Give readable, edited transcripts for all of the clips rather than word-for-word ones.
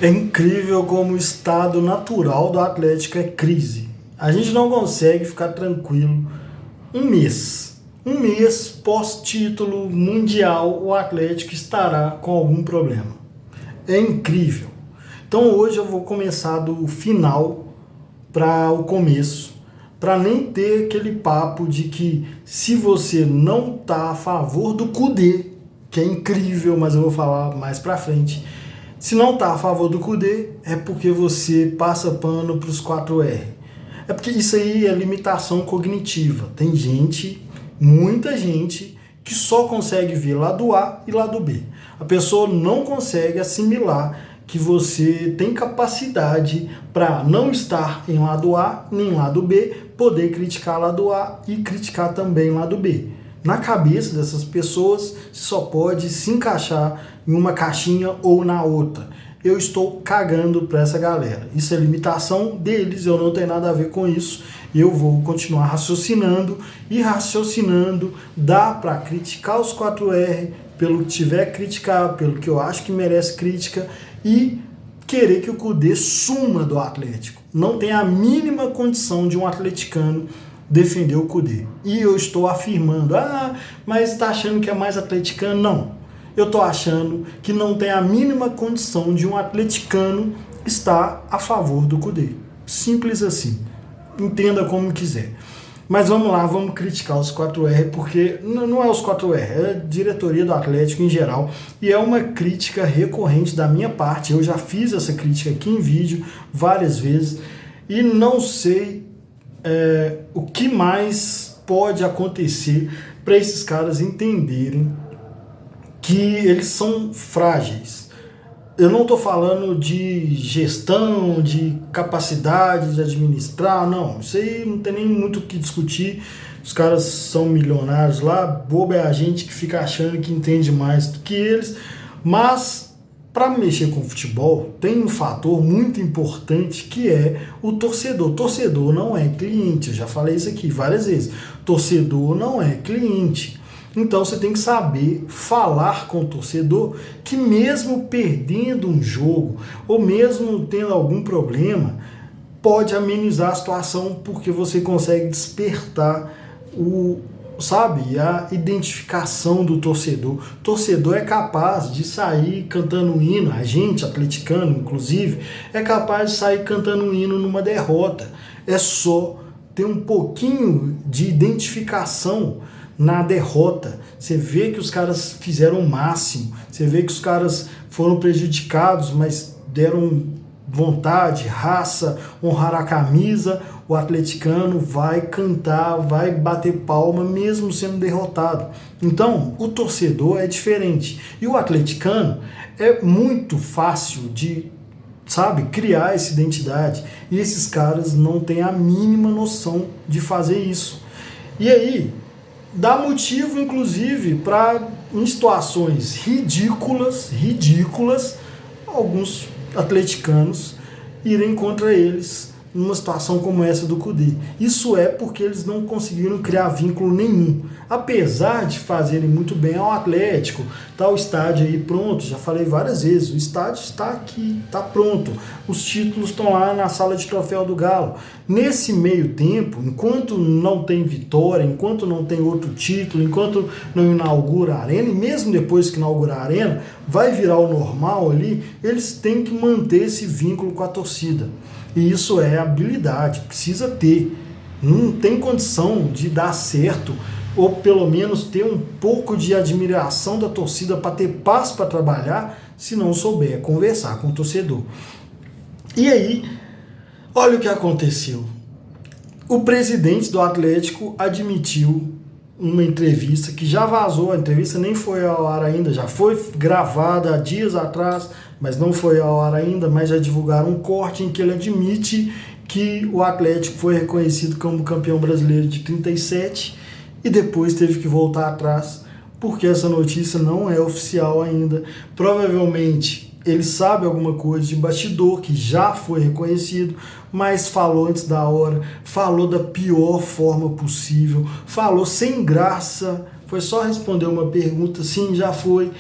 É incrível como o estado natural do Atlético é crise. A gente não consegue ficar tranquilo um mês. Um mês pós-título mundial, o Atlético estará com algum problema. É incrível. Então hoje eu vou começar do final para o começo, para nem ter aquele papo de que se você não está a favor do Kudê, que é incrível, mas eu vou falar mais para frente. Se não está a favor do Kudê, é porque você passa pano para os 4R. É porque isso aí é limitação cognitiva. Tem gente, muita gente, que só consegue ver lado A e lado B. A pessoa não consegue assimilar que você tem capacidade para não estar em lado A nem lado B, poder criticar lado A e criticar também lado B. Na cabeça dessas pessoas só pode se encaixar em uma caixinha ou na outra. Eu estou cagando para essa galera. Isso é limitação deles, eu não tenho nada a ver com isso. Eu vou continuar raciocinando e raciocinando. Dá para criticar os 4R pelo que tiver que criticar, pelo que eu acho que merece crítica e querer que o Kudê suma do Atlético. Não tem a mínima condição de um atleticano defender o Kudê. E eu estou afirmando, mas está achando que é mais atleticano? Não. Eu estou achando que não tem a mínima condição de um atleticano estar a favor do Kudê. Simples assim. Entenda como quiser. Mas vamos lá, vamos criticar os 4R, porque não é os 4R, é a diretoria do Atlético em geral. E é uma crítica recorrente da minha parte. Eu já fiz essa crítica aqui em vídeo várias vezes. E não sei o que mais pode acontecer para esses caras entenderem que eles são frágeis. Eu não estou falando de gestão, de capacidade de administrar, não. Isso aí não tem nem muito o que discutir. Os caras são milionários lá, bobo é a gente que fica achando que entende mais do que eles. Mas para mexer com futebol, tem um fator muito importante que é o torcedor. Torcedor não é cliente, eu já falei isso aqui várias vezes. Torcedor não é cliente. Então você tem que saber falar com o torcedor que mesmo perdendo um jogo, ou mesmo tendo algum problema, pode amenizar a situação porque você consegue despertar a identificação do torcedor. O torcedor é capaz de sair cantando um hino, a gente, atleticano inclusive, é capaz de sair cantando um hino numa derrota. É só ter um pouquinho de identificação na derrota. Você vê que os caras fizeram o máximo, você vê que os caras foram prejudicados, mas deram vontade, raça, honrar a camisa. O atleticano vai cantar, vai bater palma mesmo sendo derrotado. Então, o torcedor é diferente. E o atleticano é muito fácil de, criar essa identidade. E esses caras não têm a mínima noção de fazer isso. E aí, dá motivo, inclusive, para, em situações ridículas, alguns atleticanos irem contra eles numa situação como essa do Kudê. Isso é porque eles não conseguiram criar vínculo nenhum. Apesar de fazerem muito bem ao Atlético, tá o estádio aí pronto, já falei várias vezes, o estádio está aqui, está pronto. Os títulos estão lá na sala de troféu do Galo. Nesse meio tempo, enquanto não tem vitória, enquanto não tem outro título, enquanto não inaugura a arena, e mesmo depois que inaugurar a arena, vai virar o normal ali, eles têm que manter esse vínculo com a torcida. E isso é habilidade, precisa ter. Não tem condição de dar certo, ou pelo menos ter um pouco de admiração da torcida para ter paz para trabalhar, se não souber conversar com o torcedor. E aí, olha o que aconteceu. O presidente do Atlético admitiu uma entrevista que já vazou, a entrevista nem foi ao ar ainda, já foi gravada há dias atrás, mas não foi ao ar ainda, mas já divulgaram um corte em que ele admite que o Atlético foi reconhecido como campeão brasileiro de 37 e depois teve que voltar atrás, porque essa notícia não é oficial ainda. Provavelmente ele sabe alguma coisa de bastidor, que já foi reconhecido, mas falou antes da hora, falou da pior forma possível, falou sem graça, foi só responder uma pergunta, sim, já foi.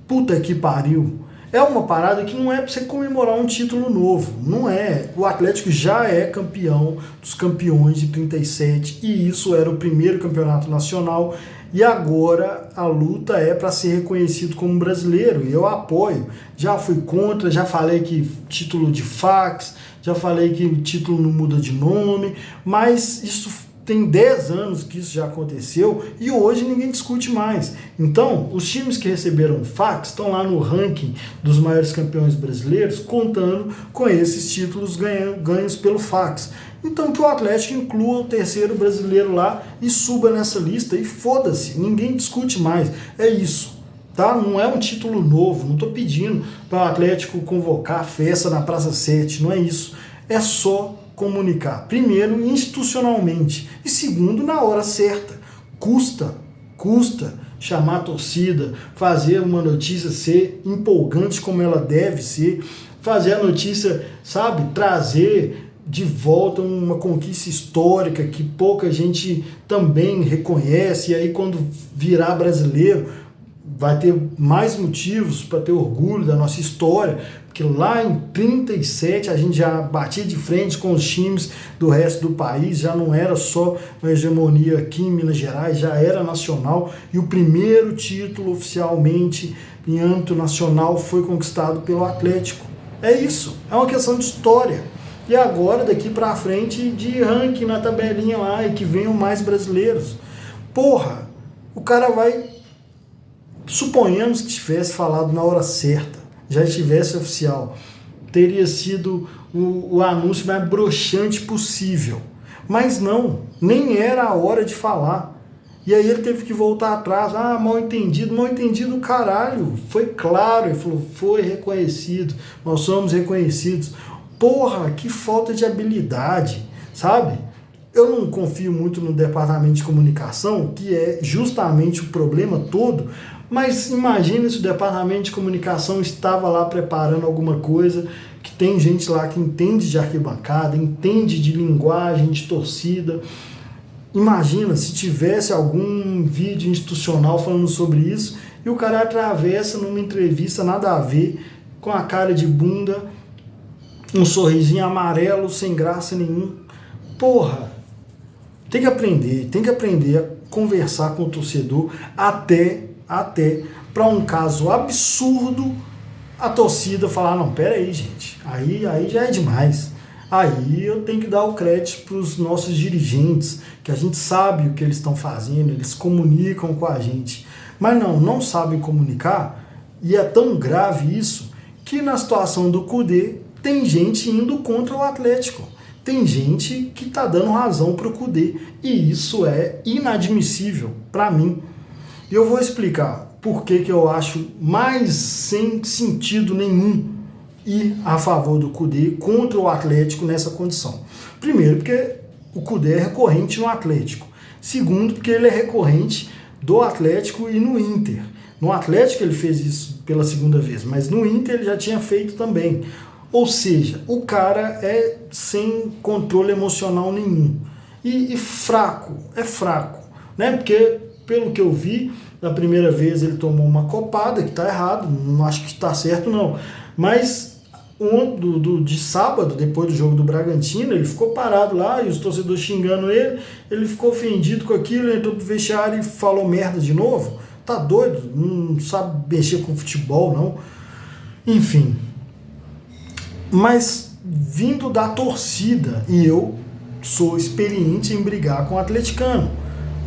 Puta que pariu. É uma parada que não é para você comemorar um título novo, não é. O Atlético já é campeão dos campeões de 37 e isso era o primeiro campeonato nacional e agora a luta é para ser reconhecido como brasileiro e eu apoio. Já fui contra, já falei que título de fax, já falei que o título não muda de nome, mas isso tem 10 anos que isso já aconteceu e hoje ninguém discute mais. Então, os times que receberam fax estão lá no ranking dos maiores campeões brasileiros, contando com esses títulos ganhos pelo fax. Então, que o Atlético inclua o terceiro brasileiro lá e suba nessa lista e foda-se, ninguém discute mais. É isso. Tá? Não é um título novo, não estou pedindo para o Atlético convocar a festa na Praça 7, não é isso. É só comunicar. Primeiro, institucionalmente. E segundo, na hora certa. Custa chamar a torcida, fazer uma notícia ser empolgante como ela deve ser, fazer a notícia, sabe, trazer de volta uma conquista histórica que pouca gente também reconhece, e aí quando virar brasileiro vai ter mais motivos para ter orgulho da nossa história, porque lá em 37 a gente já batia de frente com os times do resto do país, já não era só uma hegemonia aqui em Minas Gerais, já era nacional, e o primeiro título oficialmente em âmbito nacional foi conquistado pelo Atlético. É isso, é uma questão de história. E agora, daqui para frente, de ranking na tabelinha lá, e que venham mais brasileiros. Porra, o cara vai... Suponhamos que tivesse falado na hora certa, já estivesse oficial, teria sido o anúncio mais broxante possível. Mas não, nem era a hora de falar. E aí ele teve que voltar atrás. Mal entendido caralho. Foi claro, ele falou, foi reconhecido, nós somos reconhecidos. Porra, que falta de habilidade, sabe? Eu não confio muito no departamento de comunicação, que é justamente o problema todo, mas imagina se o departamento de comunicação estava lá preparando alguma coisa, que tem gente lá que entende de arquibancada, entende de linguagem, de torcida. Imagina se tivesse algum vídeo institucional falando sobre isso e o cara atravessa numa entrevista nada a ver, com a cara de bunda, um sorrisinho amarelo, sem graça nenhum. Porra, tem que aprender a conversar com o torcedor até para um caso absurdo a torcida falar, não, pera aí, gente, aí já é demais. Aí eu tenho que dar o crédito para os nossos dirigentes, que a gente sabe o que eles estão fazendo, eles comunicam com a gente. Mas não sabem comunicar, e é tão grave isso, que na situação do Kudê, tem gente indo contra o Atlético. Tem gente que está dando razão para o Kudê. E isso é inadmissível para mim. E eu vou explicar por que eu acho mais sem sentido nenhum ir a favor do Kudê contra o Atlético nessa condição. Primeiro, porque o Kudê é recorrente no Atlético. Segundo, porque ele é recorrente do Atlético e no Inter. No Atlético ele fez isso pela segunda vez, mas no Inter ele já tinha feito também. Ou seja, o cara é sem controle emocional nenhum. E fraco, né? Porque, pelo que eu vi, na primeira vez ele tomou uma copada, que está errado, não acho que está certo não. Mas de sábado, depois do jogo do Bragantino, ele ficou parado lá e os torcedores xingando ele ficou ofendido com aquilo, entrou pro vestiário e falou merda de novo. Tá doido? Não sabe mexer com futebol, não. Enfim. Mas vindo da torcida, e eu sou experiente em brigar com o atleticano,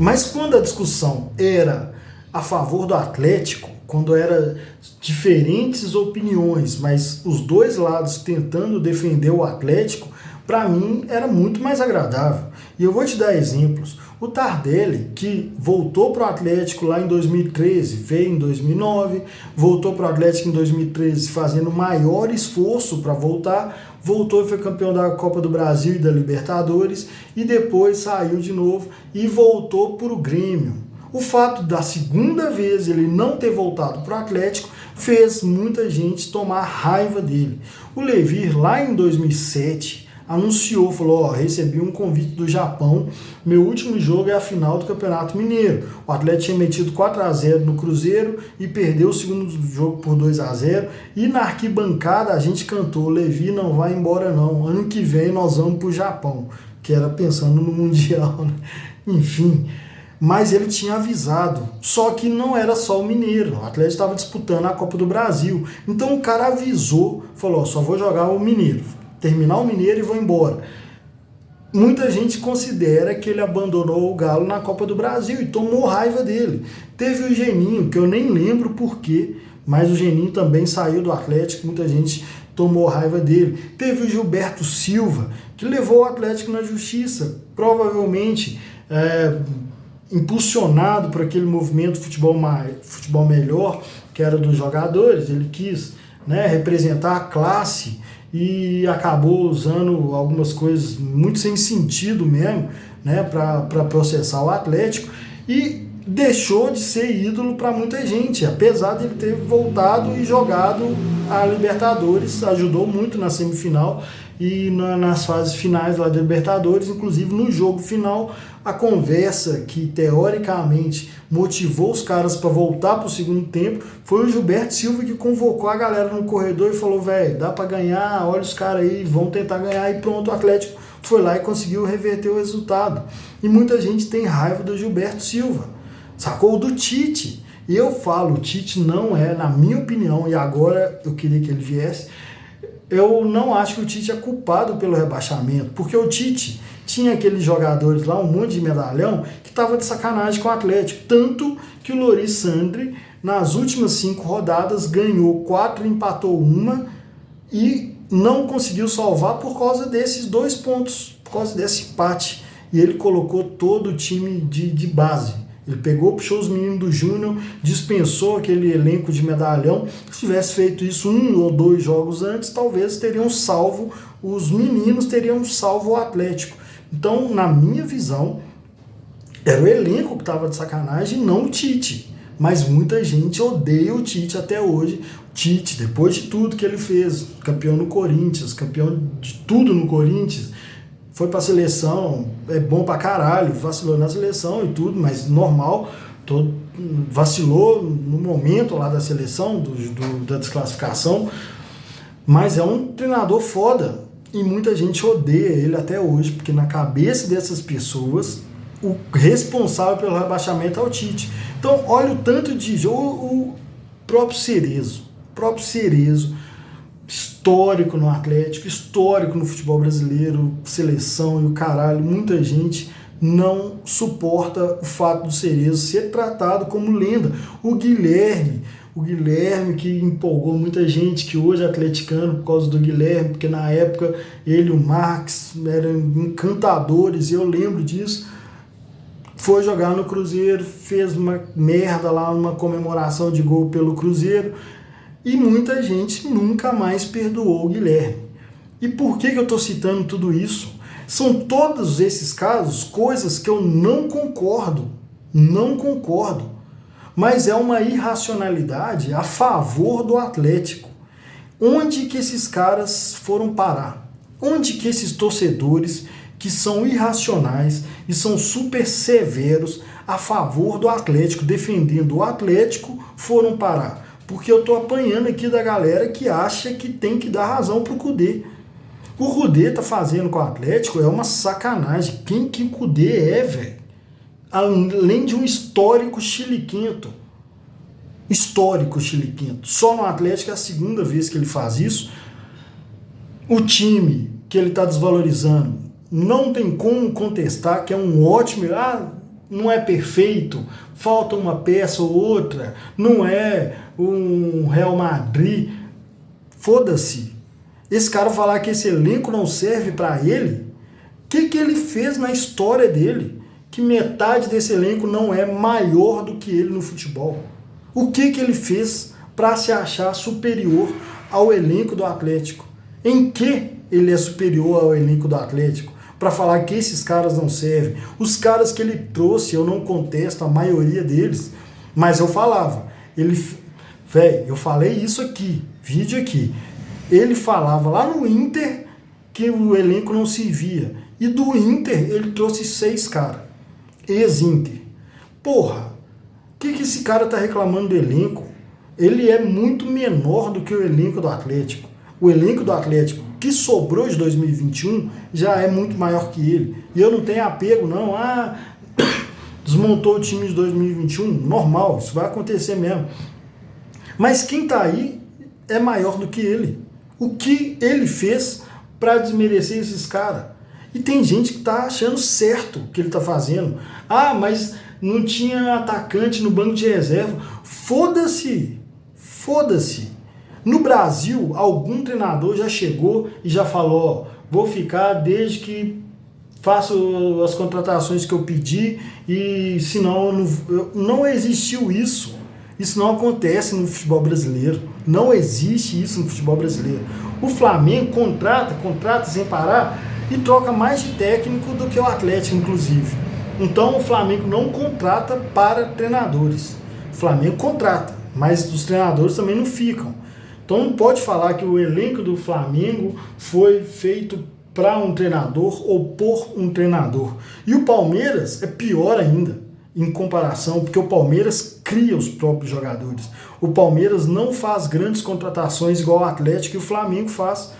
mas quando a discussão era a favor do Atlético, quando era diferentes opiniões, mas os dois lados tentando defender o Atlético, para mim era muito mais agradável. E eu vou te dar exemplos. O Tardelli, que voltou para o Atlético lá em 2013, veio em 2009, voltou para o Atlético em 2013 fazendo maior esforço para voltar, voltou e foi campeão da Copa do Brasil e da Libertadores, e depois saiu de novo e voltou para o Grêmio. O fato da segunda vez ele não ter voltado para o Atlético fez muita gente tomar raiva dele. O Levir, lá em 2007, anunciou, falou, ó, recebi um convite do Japão, meu último jogo é a final do Campeonato Mineiro. O Atlético tinha metido 4-0 no Cruzeiro e perdeu o segundo jogo por 2-0, e na arquibancada a gente cantou, Levi não vai embora não, ano que vem nós vamos pro Japão, que era pensando no Mundial, né? Enfim, mas ele tinha avisado, só que não era só o Mineiro, o Atlético estava disputando a Copa do Brasil, então o cara avisou, falou, ó, só vou jogar o Mineiro, terminar o Mineiro e vou embora. Muita gente considera que ele abandonou o Galo na Copa do Brasil e tomou raiva dele. Teve o Geninho, que eu nem lembro porquê, mas o Geninho também saiu do Atlético, muita gente tomou raiva dele. Teve o Gilberto Silva, que levou o Atlético na justiça, provavelmente impulsionado por aquele movimento futebol melhor, que era dos jogadores. Ele quis, né, representar a classe e acabou usando algumas coisas muito sem sentido mesmo, né, para processar o Atlético, e deixou de ser ídolo para muita gente, apesar de ele ter voltado e jogado a Libertadores, ajudou muito na semifinal e nas fases finais lá da Libertadores, inclusive no jogo final, a conversa que teoricamente motivou os caras para voltar para o segundo tempo foi o Gilberto Silva, que convocou a galera no corredor e falou, velho, dá para ganhar, olha os caras aí, vão tentar ganhar, e pronto, o Atlético foi lá e conseguiu reverter o resultado. E muita gente tem raiva do Gilberto Silva, sacou? Do Tite. E eu falo, o Tite não é, na minha opinião, e agora eu queria que ele viesse, eu não acho que o Tite é culpado pelo rebaixamento, porque o Tite tinha aqueles jogadores lá, um monte de medalhão, que estava de sacanagem com o Atlético, tanto que o Loris Sandri, nas últimas 5 rodadas, ganhou 4, empatou 1 e não conseguiu salvar por causa desses 2 pontos, por causa desse empate, e ele colocou todo o time de base. Ele pegou, puxou os meninos do Júnior, dispensou aquele elenco de medalhão. Se tivesse feito isso 1 ou 2 jogos antes, talvez teriam salvo, os meninos teriam salvo o Atlético. Então, na minha visão, era o elenco que estava de sacanagem, não o Tite. Mas muita gente odeia o Tite até hoje. O Tite, depois de tudo que ele fez, campeão no Corinthians, campeão de tudo no Corinthians, foi pra seleção, é bom pra caralho, vacilou na seleção e tudo, mas normal, vacilou no momento lá da seleção, da desclassificação, mas é um treinador foda, e muita gente odeia ele até hoje, porque na cabeça dessas pessoas, o responsável pelo rebaixamento é o Tite. Então, olha o tanto de jogo, o próprio Cerezo, histórico no Atlético, histórico no futebol brasileiro, seleção e o caralho, muita gente não suporta o fato do Cerezo ser tratado como lenda. O Guilherme que empolgou muita gente, que hoje é atleticano por causa do Guilherme, porque na época ele e o Marques eram encantadores, e eu lembro disso, foi jogar no Cruzeiro, fez uma merda lá, uma comemoração de gol pelo Cruzeiro, e muita gente nunca mais perdoou o Guilherme. E por que eu estou citando tudo isso? São todos esses casos, coisas que eu não concordo, mas é uma irracionalidade a favor do Atlético. Onde que esses caras foram parar? Onde que esses torcedores que são irracionais e são super severos a favor do Atlético, defendendo o Atlético, foram parar? Porque eu tô apanhando aqui da galera que acha que tem que dar razão pro Kudê. O Kudê tá fazendo com o Atlético é uma sacanagem. Quem que o Kudê é, velho? Além de um histórico chiliquento. Só no Atlético é a segunda vez que ele faz isso. O time que ele tá desvalorizando, não tem como contestar que é um ótimo... não é perfeito, falta uma peça ou outra, não é um Real Madrid, foda-se. Esse cara falar que esse elenco não serve para ele, o que ele fez na história dele? Que metade desse elenco não é maior do que ele no futebol. O que ele fez para se achar superior ao elenco do Atlético? Em que ele é superior ao elenco do Atlético? Para falar que esses caras não servem. Os caras que ele trouxe, eu não contesto a maioria deles, mas eu falava, eu falei isso aqui, vídeo aqui, ele falava lá no Inter que o elenco não se via. E do Inter ele trouxe 6 caras, ex-Inter. Porra, o que esse cara tá reclamando do elenco? Ele é muito menor do que o elenco do Atlético. O elenco do Atlético que sobrou de 2021 já é muito maior que ele. E eu não tenho apego, não. Desmontou o time de 2021, normal, isso vai acontecer mesmo. Mas quem tá aí é maior do que ele. O que ele fez para desmerecer esses caras? E tem gente que tá achando certo o que ele tá fazendo. Mas não tinha atacante no banco de reserva. Foda-se! Foda-se! No Brasil, algum treinador já chegou e já falou, vou ficar desde que faço as contratações que eu pedi e senão não existiu isso. Isso não acontece no futebol brasileiro. Não existe isso no futebol brasileiro. O Flamengo contrata sem parar e troca mais de técnico do que o Atlético, inclusive. Então o Flamengo não contrata para treinadores. O Flamengo contrata, mas os treinadores também não ficam. Então não pode falar que o elenco do Flamengo foi feito para um treinador ou por um treinador. E o Palmeiras é pior ainda em comparação, porque o Palmeiras cria os próprios jogadores. O Palmeiras não faz grandes contratações igual o Atlético e o Flamengo faz.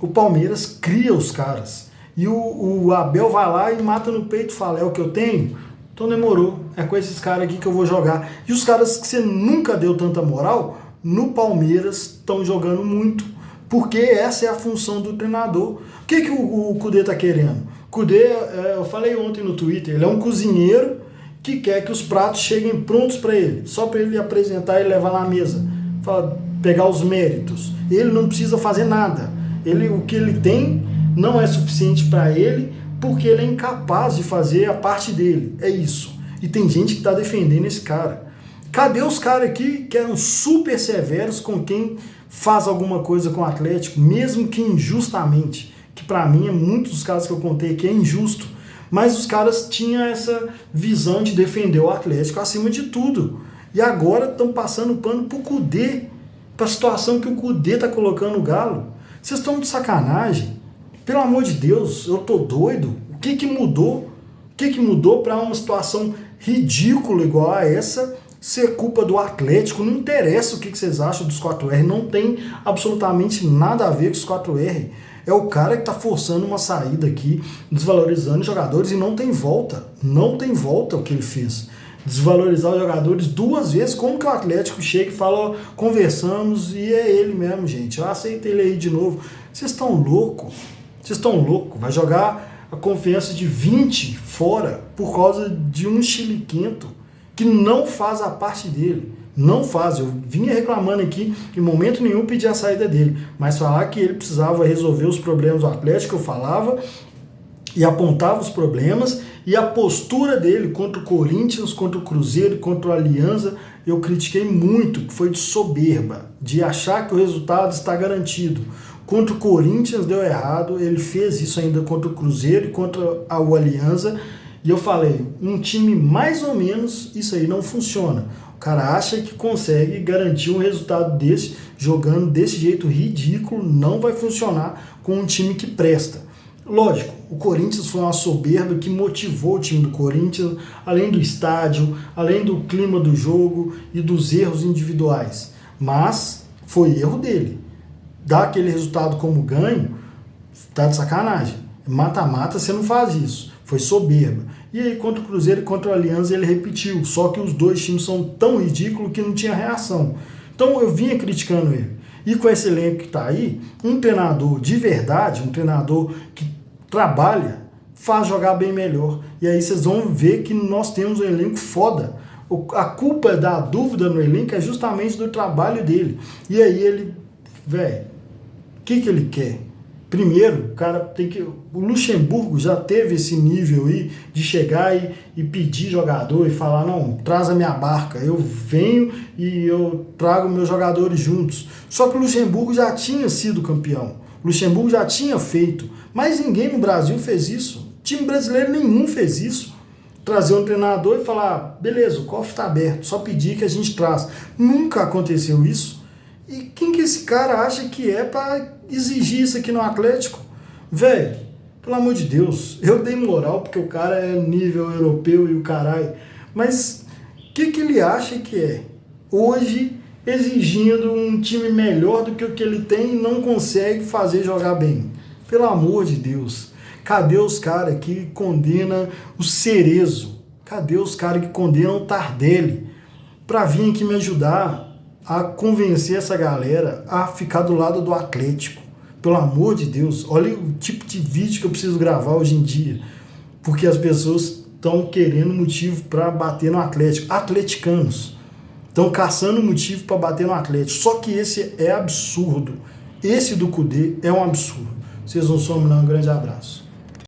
O Palmeiras cria os caras. E o Abel vai lá e mata no peito e fala, é o que eu tenho? Então demorou, é com esses caras aqui que eu vou jogar. E os caras que você nunca deu tanta moral, no Palmeiras estão jogando muito. Porque essa é a função do treinador. O que o Kudê tá querendo? O Kudê, eu falei ontem no Twitter, ele é um cozinheiro que quer que os pratos cheguem prontos para ele, só para ele apresentar e levar na mesa, pegar os méritos. Ele não precisa fazer nada. O que ele tem não é suficiente para ele, porque ele é incapaz de fazer a parte dele. É isso. E tem gente que está defendendo esse cara. Cadê os caras aqui que eram super severos com quem faz alguma coisa com o Atlético, mesmo que injustamente? Que para mim é muitos dos casos que eu contei aqui é injusto. Mas os caras tinham essa visão de defender o Atlético acima de tudo. E agora estão passando pano pro Kudê, para a situação que o Kudê tá colocando o Galo. Vocês estão de sacanagem? Pelo amor de Deus, eu tô doido? O que mudou? O que mudou para uma situação ridícula igual a essa ser culpa do Atlético? Não interessa o que vocês acham dos 4R, não tem absolutamente nada a ver com os 4R. É o cara que está forçando uma saída aqui, desvalorizando os jogadores e não tem volta. Não tem volta o que ele fez. Desvalorizar os jogadores 2 vezes. Como que o Atlético chega e fala, conversamos e é ele mesmo, gente. Eu aceito ele aí de novo. Vocês estão loucos? Vocês estão loucos? Vai jogar a confiança de 20 fora por causa de um chiliquento que não faz a parte dele. Não faz. Eu vinha reclamando aqui, em momento nenhum pedi a saída dele, mas falar que ele precisava resolver os problemas do Atlético, eu falava e apontava os problemas, e a postura dele contra o Corinthians, contra o Cruzeiro, contra o Alianza, eu critiquei muito, que foi de soberba, de achar que o resultado está garantido. Contra o Corinthians deu errado, ele fez isso ainda contra o Cruzeiro e contra o Alianza, e eu falei, um time mais ou menos, isso aí não funciona. O cara acha que consegue garantir um resultado desse, jogando desse jeito ridículo, não vai funcionar com um time que presta. Lógico, o Corinthians foi uma soberba que motivou o time do Corinthians, além do estádio, além do clima do jogo e dos erros individuais. Mas foi erro dele. Dar aquele resultado como ganho, tá de sacanagem. Mata-mata, você não faz isso. Foi soberba. E aí contra o Cruzeiro e contra o Alianza ele repetiu, só que os dois times são tão ridículos que não tinha reação. Então eu vinha criticando ele. E com esse elenco que está aí, um treinador de verdade, um treinador que trabalha, faz jogar bem melhor. E aí vocês vão ver que nós temos um elenco foda. A culpa da dúvida no elenco é justamente do trabalho dele. E aí ele, velho, o que ele quer? Primeiro, o cara tem que... O Luxemburgo já teve esse nível aí de chegar e pedir jogador e falar, não, traz a minha barca, eu venho e eu trago meus jogadores juntos. Só que o Luxemburgo já tinha sido campeão. O Luxemburgo já tinha feito. Mas ninguém no Brasil fez isso. Time brasileiro nenhum fez isso. Trazer um treinador e falar, beleza, o cofre está aberto, só pedir que a gente traz. Nunca aconteceu isso. E quem que esse cara acha que é para exigir isso aqui no Atlético? Velho, pelo amor de Deus, eu dei moral porque o cara é nível europeu e o caralho. Mas o que ele acha que é? Hoje, exigindo um time melhor do que o que ele tem e não consegue fazer jogar bem. Pelo amor de Deus. Cadê os caras que condenam o Cerezo? Cadê os caras que condenam o Tardelli? Pra vir aqui me ajudar a convencer essa galera a ficar do lado do Atlético. Pelo amor de Deus, olha o tipo de vídeo que eu preciso gravar hoje em dia. Porque as pessoas estão querendo motivo para bater no Atlético. Atleticanos estão caçando motivo para bater no Atlético. Só que esse é absurdo. Esse do Cudê é um absurdo. Vocês não somem, não. Um grande abraço.